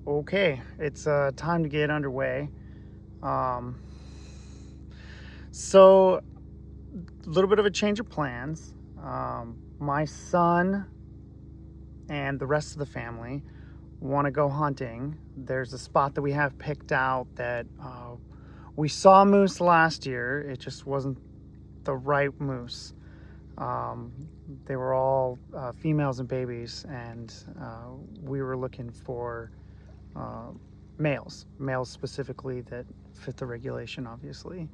Okay, it's time to get underway. Um, so, a little bit of a change of plans. My son and the rest of the family want to go hunting. There's a spot that we have picked out that we saw moose last year. It just wasn't the right moose. Um, they were all females and babies, and we were looking for uh, males specifically that fit the regulation, obviously.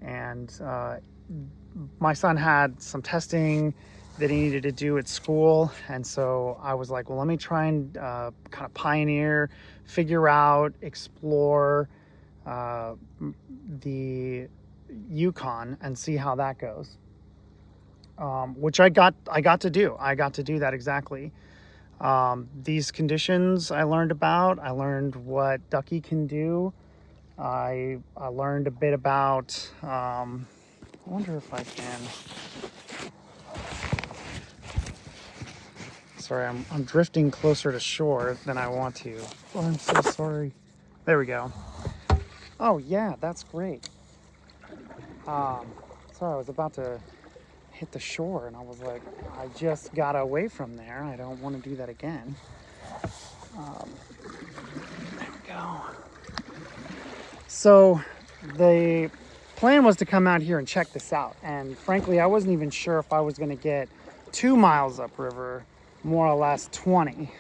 And my son had some testing that he needed to do at school, and so I was like, well, let me try and kind of pioneer, figure out, explore uh, the Yukon and see how that goes. Which I got to do. I got to do that exactly. These conditions I learned about. I learned what Ducky can do. I learned a bit about. I wonder if I can. Sorry, I'm drifting closer to shore than I want to. Oh, I'm so sorry. There we go. Oh yeah, that's great. Um, sorry, I was about to hit the shore and I was like, I just got away from there. I don't want to do that again. There we go. So the plan was to come out here and check this out. And frankly, I wasn't even sure if I was going to get 2 miles upriver, more or less 20.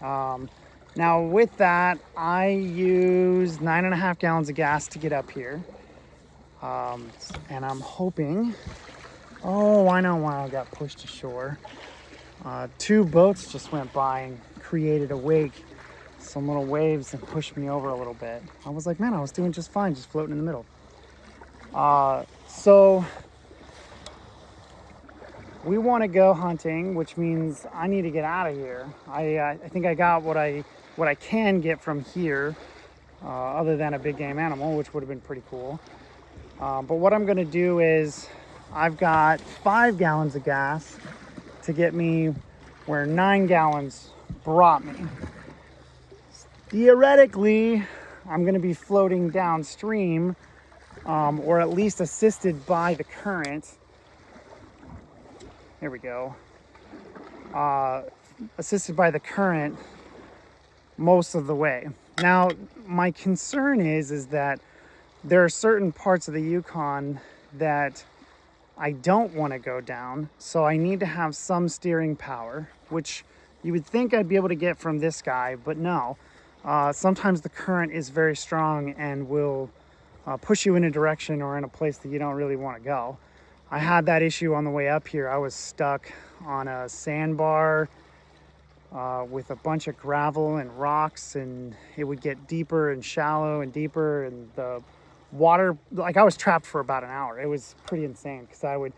Now with that, I used 9.5 gallons of gas to get up here. And I'm hoping, oh, I know why I got pushed ashore. Two boats just went by and created a wake, some little waves, and pushed me over a little bit. I was like, man, I was doing just fine, just floating in the middle. So we want to go hunting, which means I need to get out of here. I think I got what I can get from here, other than a big game animal, which would have been pretty cool. But what I'm going to do is I've got 5 gallons of gas to get me where 9 gallons brought me. Theoretically, I'm going to be floating downstream, or at least assisted by the current. There we go. Assisted by the current most of the way. Now, my concern is that there are certain parts of the Yukon that I don't want to go down, so I need to have some steering power, which you would think I'd be able to get from this guy, but no. Sometimes the current is very strong and will push you in a direction or in a place that you don't really want to go. I had that issue on the way up here. I was stuck on a sandbar with a bunch of gravel and rocks, and it would get deeper and shallow and deeper, and the water, like I was trapped for about an hour. It was pretty insane because I would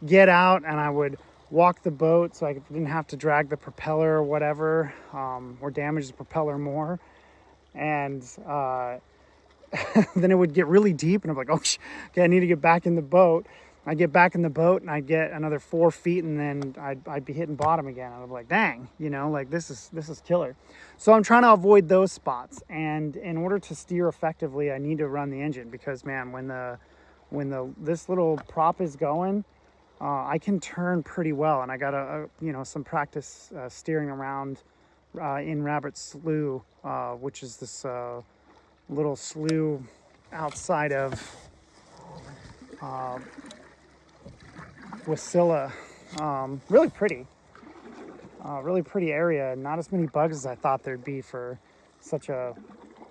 get out and I would walk the boat so I didn't have to drag the propeller or whatever, or damage the propeller more. And then it would get really deep and I'm like, oh, okay, I need to get back in the boat. I get back in the boat and I get another 4 feet and then I'd be hitting bottom again. I'm like, dang, like this is killer. So I'm trying to avoid those spots. And in order to steer effectively, I need to run the engine because, man, when this little prop is going, I can turn pretty well. And I got some practice steering around in Rabbit Slough, which is this little slough outside of Wasilla. Really pretty area. Not as many bugs as I thought there'd be for such a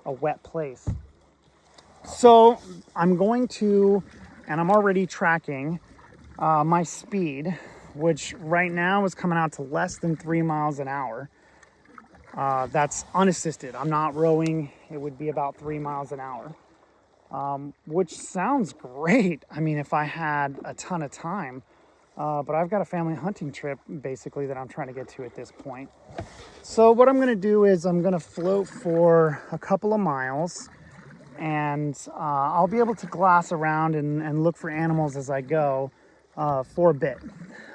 wet place. So I'm going to, and I'm already tracking my speed, which right now is coming out to less than 3 miles an hour. That's unassisted. I'm not rowing. It would be about 3 miles an hour, which sounds great. I mean, if I had a ton of time. But I've got a family hunting trip, basically, that I'm trying to get to at this point. So what I'm going to do is I'm going to float for a couple of miles, and I'll be able to glass around and look for animals as I go for a bit.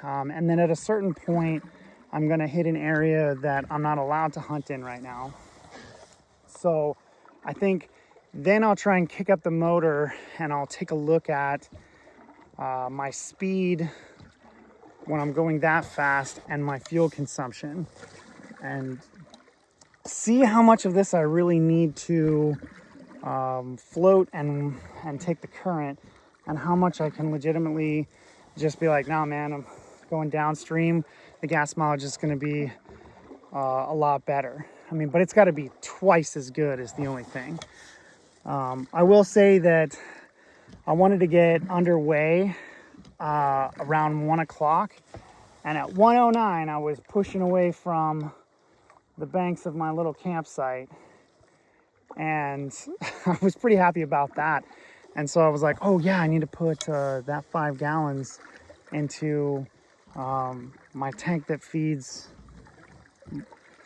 And then at a certain point, I'm going to hit an area that I'm not allowed to hunt in right now. So I think then I'll try and kick up the motor and I'll take a look at my speed when I'm going that fast and my fuel consumption, and see how much of this I really need to float and take the current, and how much I can legitimately just be like, nah, man, I'm going downstream. The gas mileage is going to be a lot better. I mean, but it's got to be twice as good is the only thing. I will say that I wanted to get underway around 1 o'clock, and at 1:09 I was pushing away from the banks of my little campsite, and I was pretty happy about that. And so I was like, oh yeah, I need to put that 5 gallons into my tank that feeds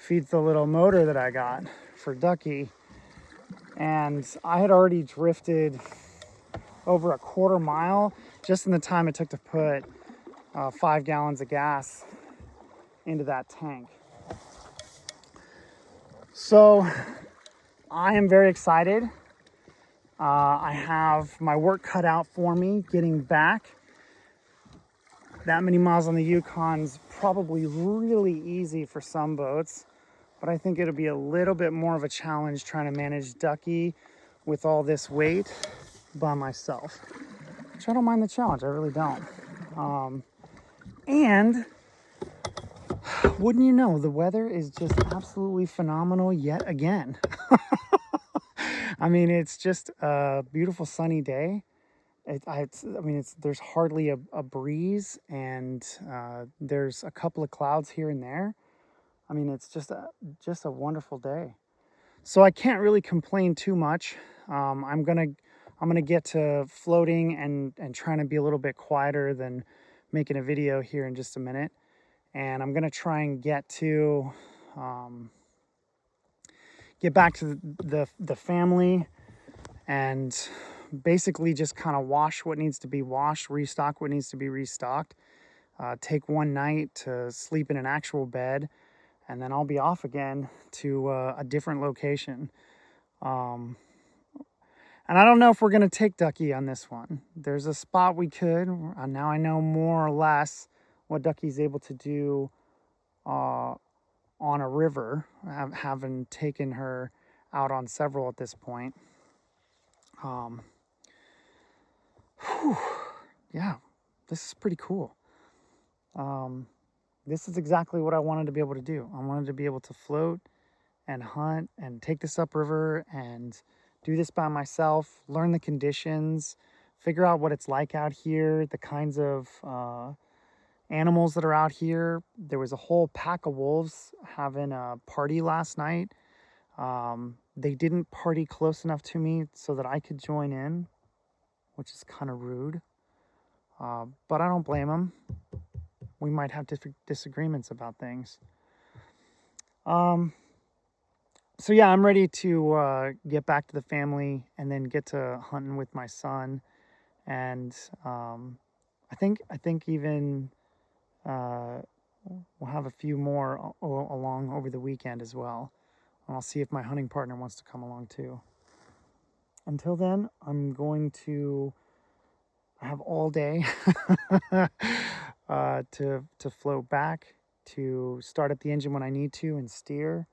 the little motor that I got for Ducky. And I had already drifted over a quarter mile just in the time it took to put 5 gallons of gas into that tank. So I am very excited. I have my work cut out for me getting back. That many miles on the Yukon's probably really easy for some boats, but I think it'll be a little bit more of a challenge trying to manage Ducky with all this weight by myself. Which I don't mind the challenge, I really don't. And wouldn't you know, the weather is just absolutely phenomenal yet again. I mean, it's just a beautiful sunny day. There's hardly a breeze, and there's a couple of clouds here and there. I mean, it's just a wonderful day. So I can't really complain too much. I'm gonna get to floating and trying to be a little bit quieter than making a video here in just a minute. And I'm gonna try and get back to the family, and basically just kind of wash what needs to be washed, restock what needs to be restocked, take one night to sleep in an actual bed, and then I'll be off again to a different location. And I don't know if we're going to take Ducky on this one. There's a spot we could. Now I know more or less what Ducky's able to do on a river, having taken her out on several at this point. Yeah, this is pretty cool. This is exactly what I wanted to be able to do. I wanted to be able to float and hunt and take this upriver and do this by myself, learn the conditions, figure out what it's like out here, the kinds of animals that are out here. There was a whole pack of wolves having a party last night. They didn't party close enough to me so that I could join in, which is kind of rude. But I don't blame them. We might have disagreements about things. So yeah, I'm ready to get back to the family and then get to hunting with my son. And I think even we'll have a few more along over the weekend as well. And I'll see if my hunting partner wants to come along too. Until then, I'm going to have all day to float back, to start up the engine when I need to, and steer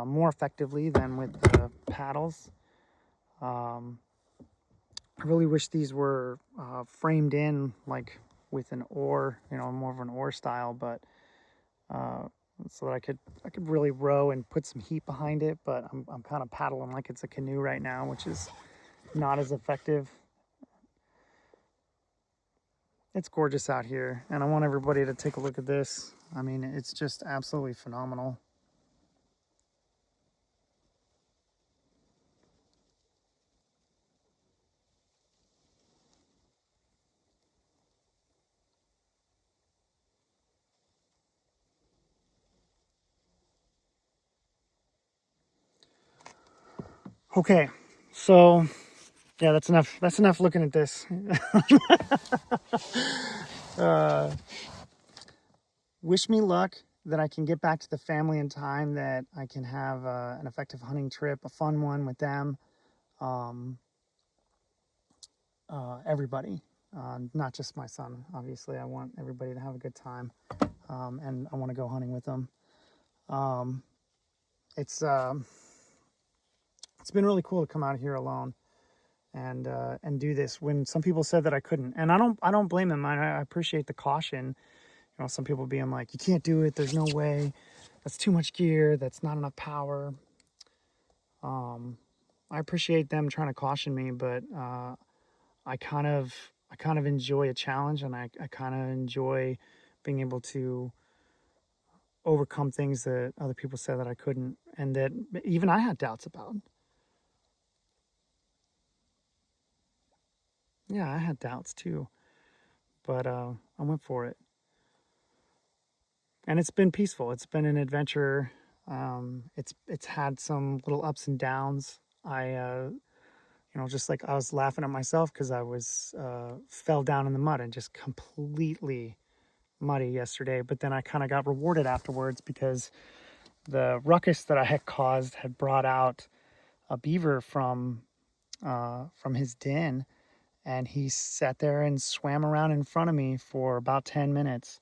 more effectively than with the paddles. I really wish these were framed in like with an oar, more of an oar style, but so that I could really row and put some heat behind it. But I'm kind of paddling like it's a canoe right now, which is not as effective. It's gorgeous out here, and I want everybody to take a look at this. I mean, it's just absolutely phenomenal. Okay, so yeah, that's enough. That's enough looking at this. Wish me luck that I can get back to the family in time, that I can have an effective hunting trip, a fun one with them. Everybody, not just my son. Obviously, I want everybody to have a good time, and I want to go hunting with them. It's been really cool to come out here alone and do this when some people said that I couldn't, and I don't blame them. I appreciate the caution. You know, some people being like, you can't do it, there's no way, that's too much gear, that's not enough power. I appreciate them trying to caution me, but I kind of enjoy a challenge, and I kind of enjoy being able to overcome things that other people said that I couldn't, and that even I had doubts about. Yeah, I had doubts too, but I went for it. And it's been peaceful. It's been an adventure. It's had some little ups and downs. Just like I was laughing at myself because I was fell down in the mud and just completely muddy yesterday. But then I kind of got rewarded afterwards because the ruckus that I had caused had brought out a beaver from his den, and he sat there and swam around in front of me for about 10 minutes.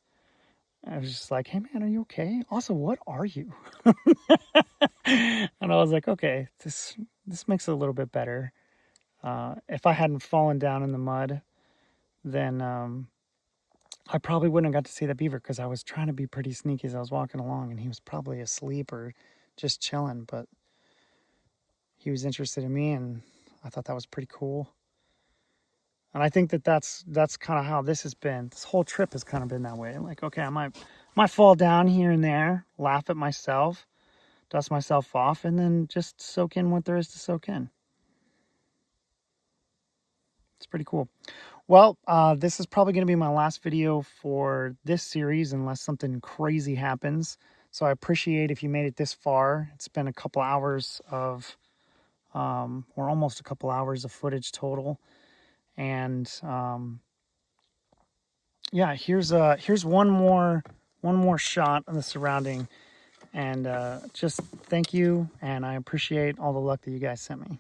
I was just like, hey man, are you okay? Also, what are you? And I was like, okay, this makes it a little bit better. If I hadn't fallen down in the mud, then I probably wouldn't have got to see that beaver, because I was trying to be pretty sneaky as I was walking along, and he was probably asleep or just chilling, but he was interested in me, and I thought that was pretty cool. And I think that that's kind of how this has been. This whole trip has kind of been that way. Like, okay, I might fall down here and there, laugh at myself, dust myself off, and then just soak in what there is to soak in. It's pretty cool. Well, this is probably going to be my last video for this series unless something crazy happens. So I appreciate if you made it this far. It's been a couple hours of, or almost a couple hours of footage total. And yeah, here's one more shot of the surrounding. And just thank you, and I appreciate all the luck that you guys sent me.